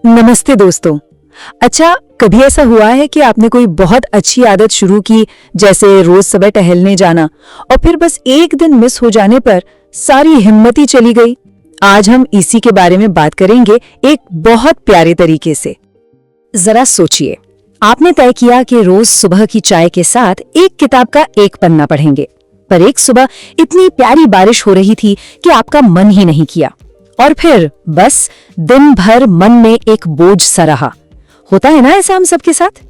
नमस्ते दोस्तों। अच्छा, कभी ऐसा हुआ है कि आपने कोई बहुत अच्छी आदत शुरू की, जैसे रोज सुबह टहलने जाना, और फिर बस एक दिन मिस हो जाने पर सारी हिम्मत ही चली गई? आज हम इसी के बारे में बात करेंगे एक बहुत प्यारे तरीके से। जरा सोचिए, आपने तय किया कि रोज सुबह की चाय के साथ एक किताब का एक पन्ना पढ़ेंगे, पर एक सुबह इतनी प्यारी बारिश हो रही थी कि आपका मन ही नहीं किया, और फिर बस दिन भर मन में एक बोझ सा रहा। होता है ना ऐसा हम सबके साथ?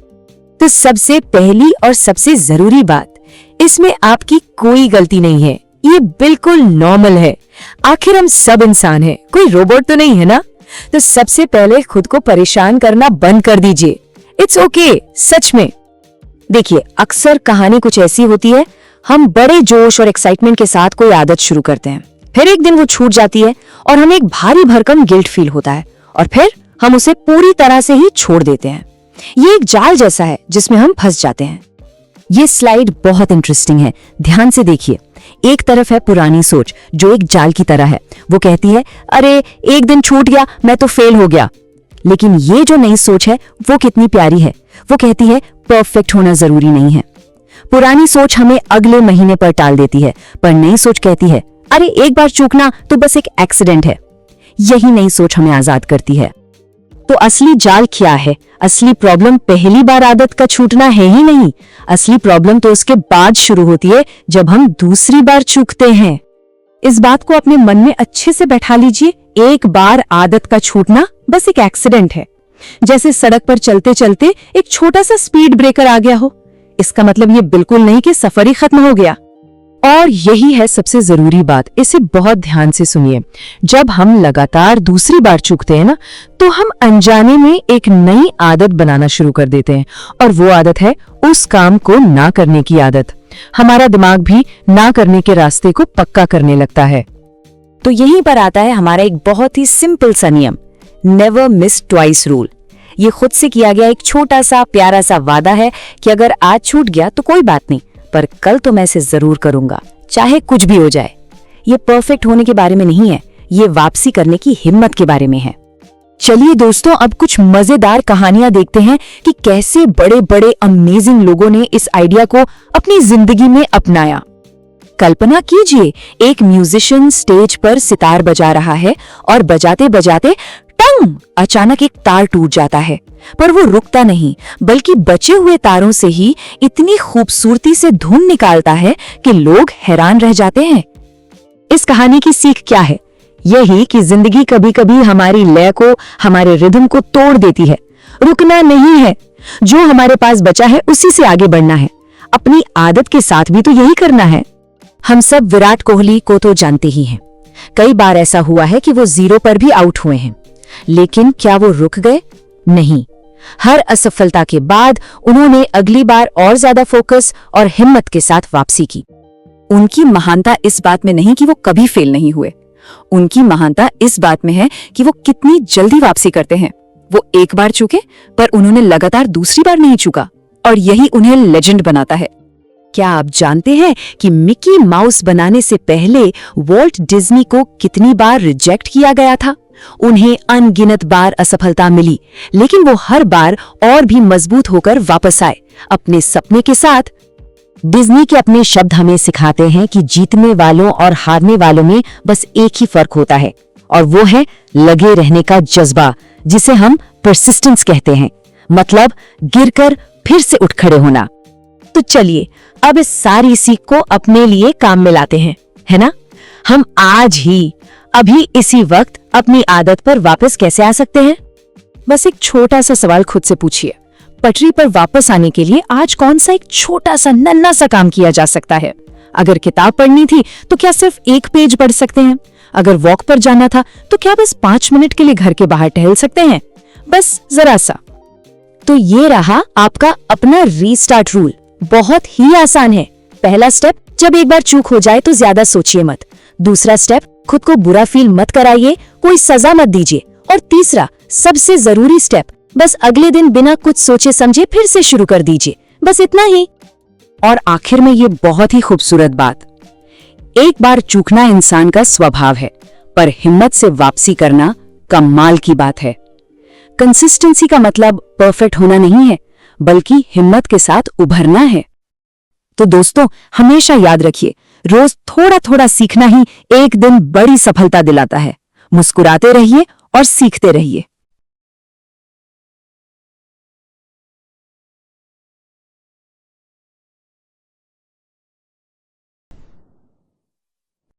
तो सबसे पहली और सबसे जरूरी बात, इसमें आपकी कोई गलती नहीं है, ये बिल्कुल नॉर्मल है। आखिर हम सब इंसान हैं, कोई रोबोट तो नहीं है ना? तो सबसे पहले खुद को परेशान करना बंद कर दीजिए। इट्स ओके, सच में। देखिए, अक्सर कहानी कुछ ऐसी होती है, हम बड़े जोश और एक्साइटमेंट के साथ कोई आदत शुरू करते हैं, फिर एक दिन वो छूट जाती है और हमें एक भारी भरकम गिल्ट फील होता है, और फिर हम उसे पूरी तरह से ही छोड़ देते हैं। ये एक जाल जैसा है जिसमें हम फंस जाते हैं। ये स्लाइड बहुत इंटरेस्टिंग है, ध्यान से देखिए। एक तरफ है पुरानी सोच जो एक जाल की तरह है, वो कहती है अरे एक दिन छूट गया, मैं तो फेल हो गया। लेकिन ये जो नई सोच है वो कितनी प्यारी है, वो कहती है परफेक्ट होना जरूरी नहीं है। पुरानी सोच हमें अगले महीने पर टाल देती है, पर नई सोच कहती है अरे एक बार चूकना तो बस एक एक्सीडेंट है। यही नई सोच हमें आजाद करती है। तो असली जाल क्या है? असली प्रॉब्लम पहली बार आदत का छूटना है ही नहीं, असली प्रॉब्लम तो उसके बाद शुरू होती है, जब हम दूसरी बार चूकते हैं। इस बात को अपने मन में अच्छे से बैठा लीजिए। एक बार आदत का छूटना बस एक एक्सीडेंट है, जैसे सड़क पर चलते चलते एक छोटा सा स्पीड ब्रेकर आ गया हो। इसका मतलब ये बिल्कुल नहीं कि सफर ही खत्म हो गया। और यही है सबसे जरूरी बात, इसे बहुत ध्यान से सुनिए। जब हम लगातार दूसरी बार चूकते हैं ना, तो हम अनजाने में एक नई आदत बनाना शुरू कर देते हैं, और वो आदत है उस काम को ना करने की आदत। हमारा दिमाग भी ना करने के रास्ते को पक्का करने लगता है। तो यहीं पर आता है हमारा एक बहुत ही सिंपल सा नियम, नेवर मिस ट्वाइस रूल। ये खुद से किया गया एक छोटा सा प्यारा सा वादा है कि अगर आज छूट गया तो कोई बात नहीं, पर कल तो मैं इसे जरूर करूंगा, चाहे कुछ भी हो जाए। ये परफेक्ट होने के बारे में नहीं है, ये वापसी करने की हिम्मत के बारे में है। चलिए दोस्तों, अब कुछ मजेदार कहानियां देखते हैं कि कैसे बड़े बड़े अमेजिंग लोगों ने इस आइडिया को अपनी जिंदगी में अपनाया। कल्पना कीजिए, एक म्यूजिशियन स्टेज पर सितार बजा रहा है और बजाते बजाते टंग, अचानक एक तार टूट जाता है। पर वो रुकता नहीं, बल्कि बचे हुए तारों से ही इतनी खूबसूरती से धुन निकालता है कि लोग हैरान रह जाते हैं। इस कहानी की सीख क्या है? यही कि जिंदगी कभी कभी हमारी लय को, हमारे रिदम को तोड़ देती है। रुकना नहीं है, जो हमारे पास बचा है उसी से आगे बढ़ना है। अपनी आदत के साथ भी तो यही करना है। हम सब विराट कोहली को तो जानते ही हैं। कई बार ऐसा हुआ है कि वो 0 पर भी आउट हुए हैं, लेकिन क्या वो रुक गए? नहीं। हर असफलता के बाद उन्होंने अगली बार और ज्यादा फोकस और हिम्मत के साथ वापसी की। उनकी महानता इस बात में नहीं कि वो कभी फेल नहीं हुए, उनकी महानता इस बात में है कि वो कितनी जल्दी वापसी करते हैं। वो एक बार चूके, पर उन्होंने लगातार दूसरी बार नहीं चूका, और यही उन्हें लेजेंड बनाता है। क्या आप जानते हैं कि मिकी माउस बनाने से पहले वॉल्ट डिज्नी को कितनी बार रिजेक्ट किया गया था? उन्हें अनगिनत बार असफलता मिली, लेकिन वो हर बार और भी मजबूत होकर वापस आए अपने सपने के साथ। डिज्नी के अपने शब्द हमें सिखाते हैं कि जीतने वालों और हारने वालों में बस एक ही फर्क होता है, और वो है लगे रहने का जज्बा, जिसे हम परसिस्टेंस कहते हैं। मतलब गिरकर फिर से उठ खड़े होना। तो चलिए अब इस सारी सीख को अपने लिए काम में लाते हैं, है ना? हम आज ही, अभी इसी वक्त अपनी आदत पर वापस कैसे आ सकते हैं? बस एक छोटा सा सवाल खुद से पूछिए, पटरी पर वापस आने के लिए आज कौन सा एक छोटा सा नन्हा सा काम किया जा सकता है? अगर किताब पढ़नी थी तो क्या सिर्फ एक पेज पढ़ सकते हैं? अगर वॉक पर जाना था तो क्या बस 5 मिनट के लिए घर के बाहर टहल सकते हैं? बस जरा सा। तो ये रहा आपका अपना रीस्टार्ट रूल। बहुत ही आसान है। पहला स्टेप, जब एक बार चूक हो जाए तो ज्यादा सोचिए मत। दूसरा स्टेप, खुद को बुरा फील मत कराइए, कोई सजा मत दीजिए। और तीसरा, सबसे जरूरी स्टेप, बस अगले दिन बिना कुछ सोचे समझे फिर से शुरू कर दीजिए। बस इतना ही। और आखिर में ये बहुत ही खूबसूरत बात, एक बार चूकना इंसान का स्वभाव है, पर हिम्मत से वापसी करना कमाल की बात है। कंसिस्टेंसी का मतलब परफेक्ट होना नहीं है, बल्कि हिम्मत के साथ उभरना है। तो दोस्तों, हमेशा याद रखिए, रोज थोड़ा थोड़ा सीखना ही एक दिन बड़ी सफलता दिलाता है। मुस्कुराते रहिए और सीखते रहिए।